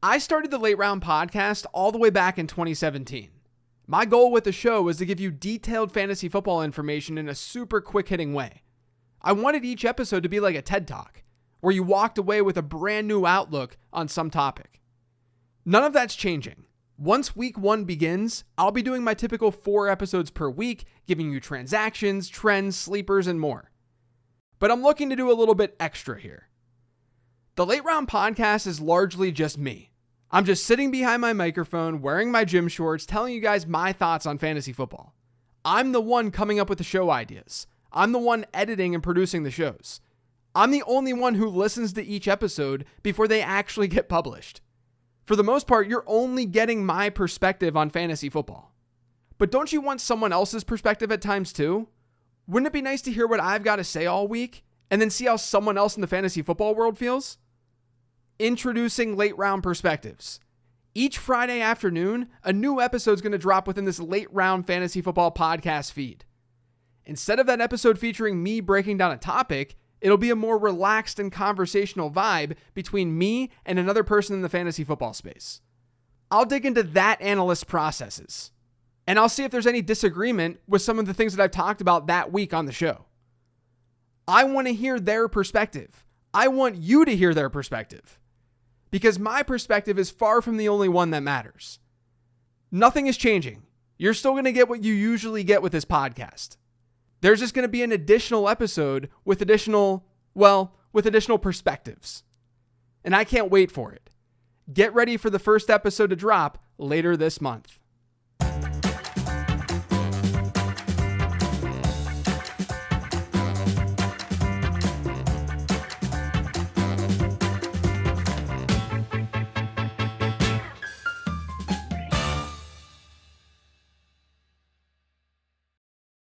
I started the Late Round podcast all the way back in 2017. My goal with the show was to give you detailed fantasy football information in a super quick hitting way. I wanted each episode to be like a TED Talk, where you walked away with a brand new outlook on some topic. None of that's changing. Once week 1 begins, I'll be doing my typical 4 episodes per week, giving you transactions, trends, sleepers, and more. But I'm looking to do a little bit extra here. The Late Round podcast is largely just me. I'm just sitting behind my microphone, wearing my gym shorts, telling you guys my thoughts on fantasy football. I'm the one coming up with the show ideas. I'm the one editing and producing the shows. I'm the only one who listens to each episode before they actually get published. For the most part, you're only getting my perspective on fantasy football. But don't you want someone else's perspective at times too? Wouldn't it be nice to hear what I've got to say all week and then see how someone else in the fantasy football world feels? Introducing Late Round Perspectives. Each Friday afternoon, a new episode is going to drop within this Late Round Fantasy Football podcast feed. Instead of that episode featuring me breaking down a topic, it'll be a more relaxed and conversational vibe between me and another person in the fantasy football space. I'll dig into that analyst's processes, and I'll see if there's any disagreement with some of the things that I've talked about that week on the show. I want to hear their perspective. I want you to hear their perspective. Because my perspective is far from the only one that matters. Nothing is changing. You're still going to get what you usually get with this podcast. There's just going to be an additional episode with additional perspectives. And I can't wait for it. Get ready for the first episode to drop later this month.